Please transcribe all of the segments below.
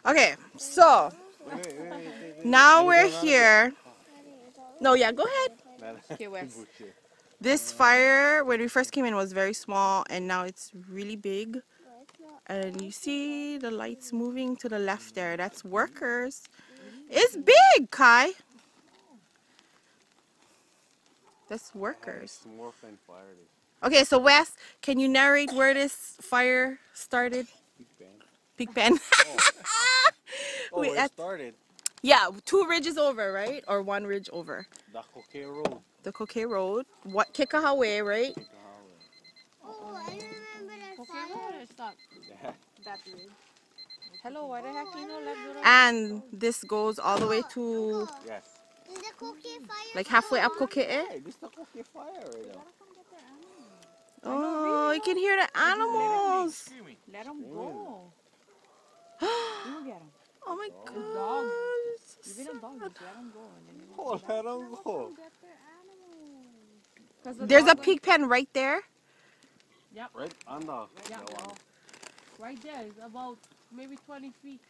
Okay, so now we're here. No, yeah, go ahead. Okay, Wes. This fire, when we first came in, was very small, and now it's really big. And you see the lights moving to the left there. That's workers. It's big, Kai. That's workers. Okay, so Wes, can you narrate where this fire started? Pig pen. Oh, where it started? Yeah, 2 ridges over, right? Or 1 ridge over. The Kekaha Road. The Kekaha Road. What Kekaha way, right? Oh, I remember that Okay, fire. where did it stop? That way. Hello, why the heck you know left door? And this goes all the way to Yes. Is the cookie fire? like halfway up Kekaha. Hey, this is the Kekaha fire right now. Oh, you can hear the animals. Let them go. You will get them. Oh my Dog. god. Even a dog, just let them go. And then you Oh, let them go. get their animals. There's a pig pen right there. Yep. Right on the Well, right there is about maybe 20 feet.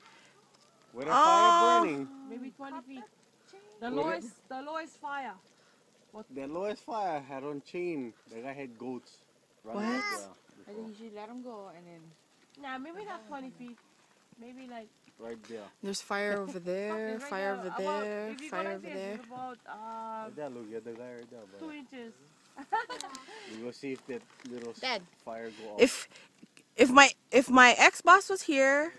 With a fire burning. Maybe 20 feet. The lowest fire. The lowest fire had on chain. The guy had goats. What? I think you should let them go and then. Nah, maybe not 20 feet. Maybe like. Right there. There's fire over there, right fire over About, there, if you go fire like over this, there. it's about Right there, look at the guy right there. 2 inches. You go see if that little Dad. fire go off. If my ex-boss was here,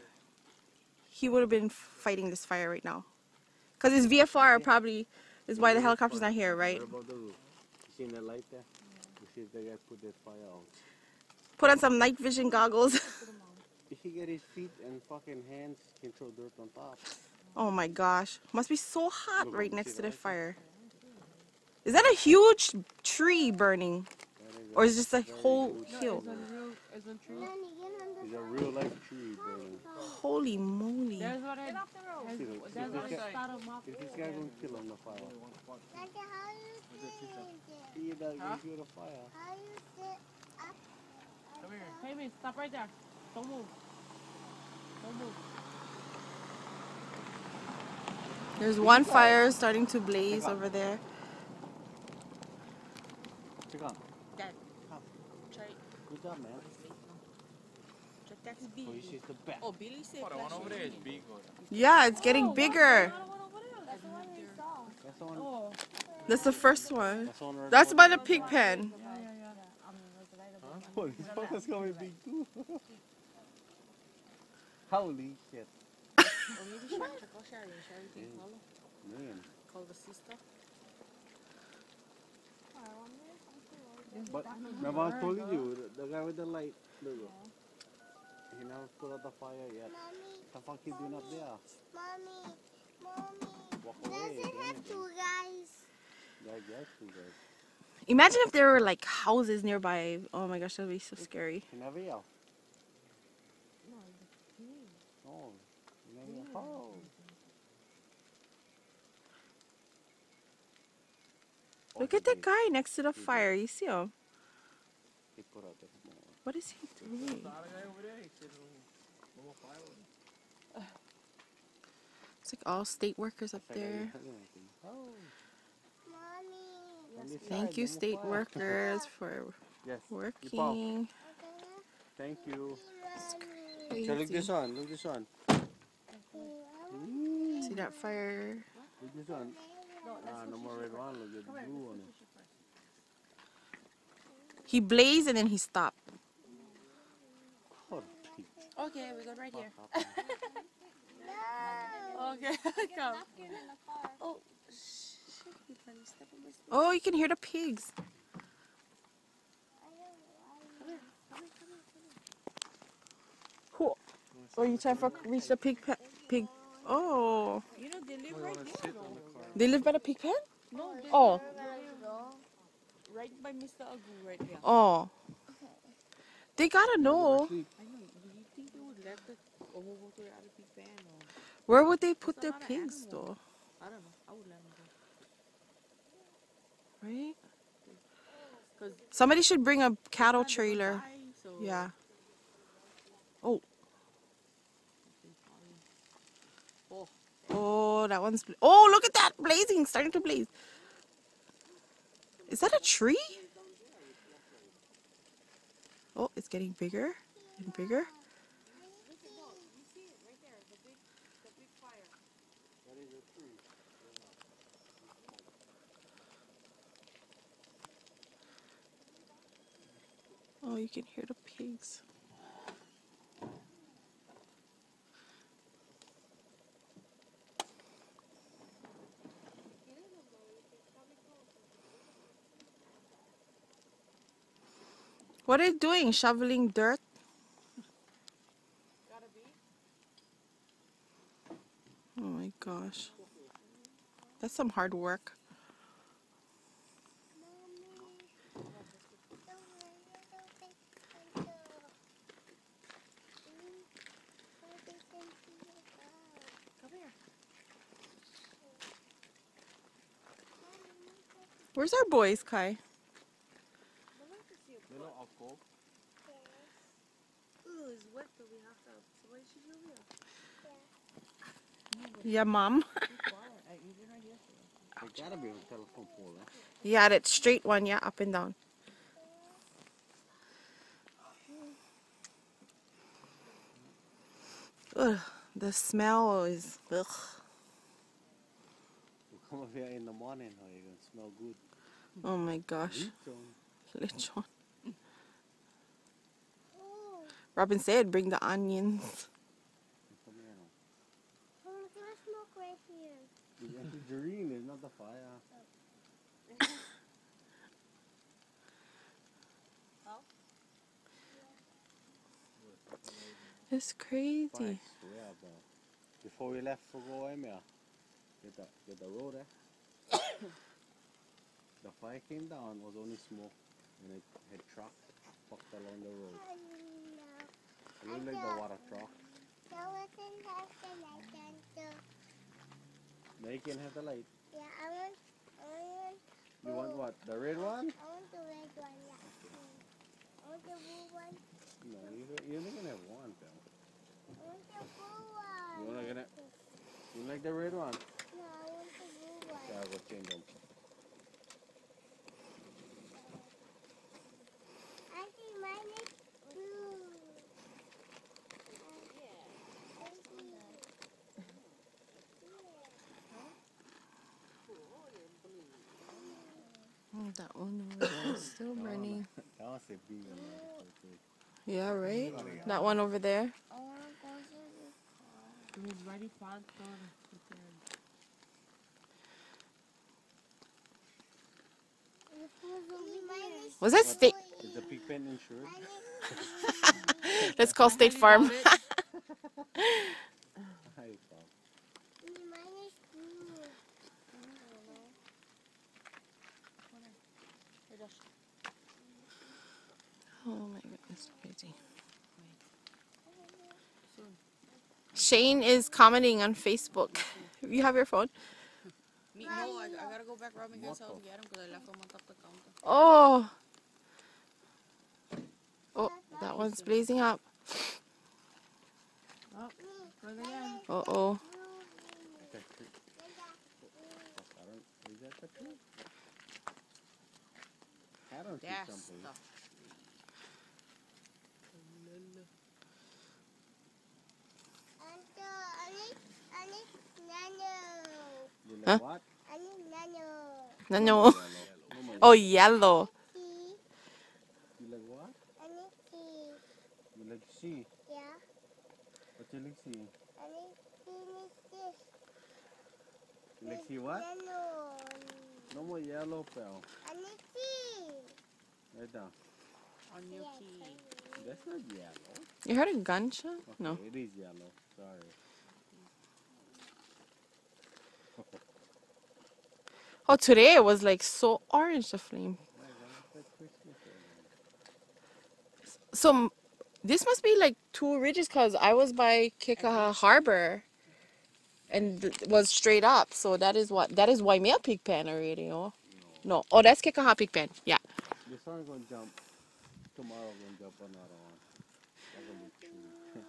he would have been fighting this fire right now. Cause his VFR probably is why the helicopter's not here, right? What about the roof? You seen that light there? You see if the guy put that fire out. Put on some night vision goggles. If he get his feet and fucking hands, he can throw dirt on top. Oh my gosh. Must be so hot Look, right you next see to the the light? fire. Is that a huge tree burning? Or is it just a whole hill? It's on tree. It's a real life tree burning. Holy moly. There's what I. See, look, There's if what this I guy- start 'em up. if this guy gonna kill on the fire. Daddy, how you sit? He that gives you the fire. How you sit up? Hey, man, stop right there. Don't move. Don't move. There's one fire starting to blaze over there. Pick on. Dad. Try. Good job, man. Check that's big. Oh, you see the back. Oh, Billy said. The one over there is big. Yeah, it's getting bigger. That's the one we saw. That's the one. Oh. That's the first one. That's the one. right That's above. by the pig pen. Oh, this fucker's coming big too. Holy shit. Or maybe check out Sherry. Sherry can call her. Man. Call the sister. But remember I told you, the guy with the light, look, he never put out the fire yet. Mommy, What the fuck you doing up there? mommy. Walk Does away. it have 2 guys? I guess you guys. Imagine if there were like houses nearby. Oh my gosh, that would be so scary. You never yell. Oh, you never yell. Oh. Look at that guy next to the fire. You see him? He put out the small one. What is he doing? It's like all state workers up there. Oh. Mommy. On this Thank side, you, no more state fire. workers, for Yes. working. Thank you. Crazy. So look this one. Look this one. See that fire? Look this one. No more red one. Look at the blue one. He blazed and then he stopped. Oh, Okay, we go right here. No. Okay, come. Oh. Oh, you can hear the pigs. Cool. Oh, you trying to reach the pig? Oh, You know, they live right there. they live by the pig pen? No, they Oh, live right by Mr. Agu right there. oh. They gotta know. I know. Do you think they would let the over to the other big van or? Where would they put There's their a lot of pigs animals. though? I don't know. I would let them go. Right? Cause Somebody should bring a cattle they're gonna trailer. die, so Yeah. Oh, Oh, that one's... Oh, look at that! Blazing, starting to blaze. Is that a tree? Oh, it's getting bigger and bigger. Oh, you can hear the pigs. What are you doing? Shoveling dirt? Oh my gosh. That's some hard work. Where's our boys, Kai? Ooh, it's wet, but we have to. So what did she do here? Yeah, Mom. There gotta be a telephone pole, huh? Yeah, that straight one, yeah, up and down. Ugh, the smell is... Ugh. You come over here in the morning, how you gonna smell good. Oh my gosh. Lechon. Lechon. Robin said bring the onions. Come here now. Oh, look at the smoke right here. It's green, it's not the fire. It's crazy. Fire, swear, bro. Before we left for Waimea, get the road there. The fire came down, was only smoke, and it had truck fucked along the road. It looked like the water truck. No, we can have the light on too. Now you can have the light. Yeah, I want, You want what? The red one? I want the red one, yeah. I want the blue one. No, you only can have one, pal. I want the blue one. You like the red one? No, I want the blue one. Yeah, I'll go change them. Auntie, mine is blue. Oh, that one over there is still burning. That one's a big one. Yeah, right? That one over there. I want to go to It's ready for Was that state? Is the pig pen insured? Let's call State Farm. Hi, pal. mine is blue. Oh my goodness, crazy. Shane is commenting on Facebook. You have your phone? No, I gotta go back Robin gets out to get him because I left him on top of the counter. Oh. Oh, that one's blazing up. Oh, plug again. Uh-oh. Is that the tree? I don't see That's something. the I need nano. You like Huh? what? I need nano. No. Yellow. Oh, yellow. Tea. You like what? I need tea. You like sea? Yeah. What you like sea? I need this. You like sea what? Nano. No more yellow, pal. I need tea. Right down. on your Yes, key. I need. That's not yellow. You heard a gunshot? Okay, No. it is yellow. Sorry. Oh, today it was like so orange, the flame. So this must be like two ridges because I was by Kekaha Harbor and it was straight up. So that is what? That is Waimea Pig Pen already, oh? No. Oh, that's Kekaha Pig Pen. Yeah. This one's gonna jump. Tomorrow gonna jump another one. That's gonna be true.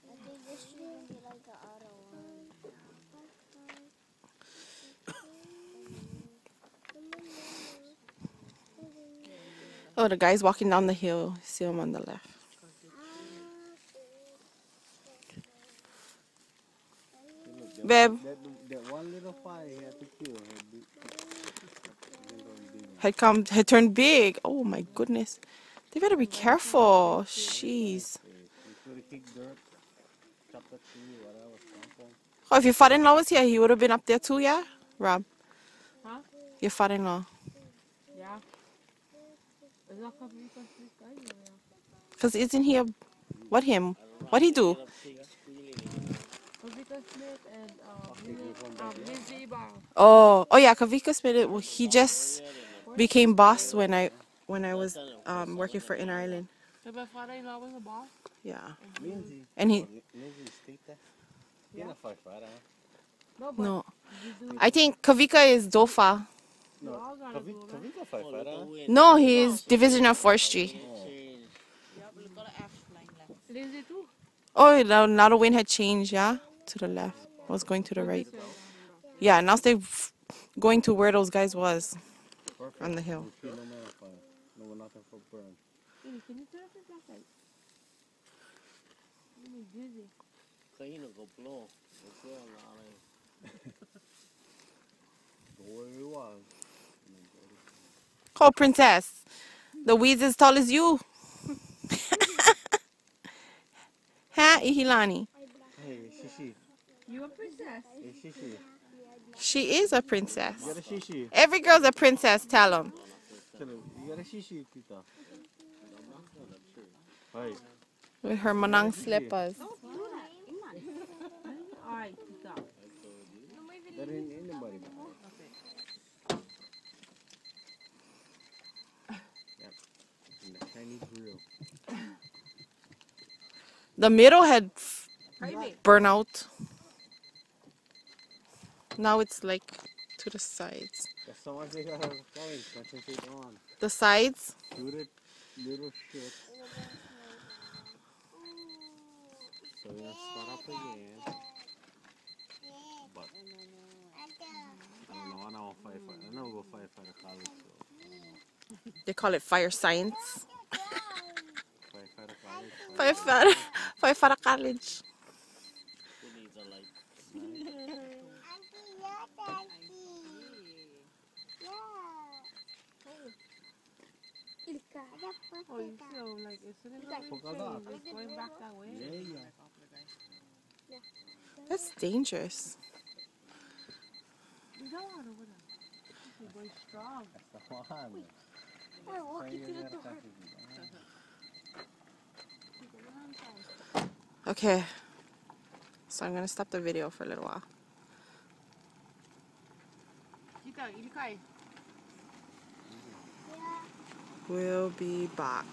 I think this should like the other one. Oh, the guy's walking down the hill. See him on the left. Look, Babe. that one little fire he had to kill Had turned big. Oh my goodness. They better be careful. Jeez. He could have kicked dirt, chopped a tree, whatever, stomp him. Oh, if your father-in-law was here, he would have been up there too, yeah? Rob, Huh? your father-in-law. Yeah. Is that because this guy? Yeah. Because isn't he a... What him? What he do? Kavika Smith and Lindsay Ibarra. Oh yeah, Kavika Smith, well, he just became boss when I was working for In Ireland. So my father-in-law was a boss. Yeah. Lindsay. And he... Lindsay state that. He's not firefighter, huh? No, but No. you do. I think Kavika is DOFA. No, all gotta do that. Kavika firefighter, huh? No, he is Division of Forestry. Lindsay too. Oh, now the wind had changed, yeah? To the left. I was going to the right. Yeah, now they're going to where those guys was. Perfect. On the hill. We feel no matter fire. No, nothing for burn. Can you turn off the flashlight? I'm dizzy. Go where he was. Oh, princess. The weeds as tall as you. Huh, Ihilani? Hey, Shishi. You a princess? Hey, Shishi. She is a princess. You got a Shishi. Every girl's a princess, tell them. Tell him, you got a Shishi, Tita. Hey. With her manang slippers. Alright, stop. That ain't anybody. Yep. And the Chinese grill. The middle had Baby. burnt out. Now it's like to the sides. That's so much they got concentrate on. The sides? Do the little shit. So we're gonna start up again. But I don't know, I know firefighter. I know we'll go firefighter college, so They call it fire science. firefighter college. Firefighter college. Oh, you feel like as soon as I change, it's going back that way. Yeah. That's dangerous. You don't want to win. You're going strong. That's the one. We're walking to the door. Okay. So I'm going to stop the video for a little while. Kita, ini kai. We'll be back.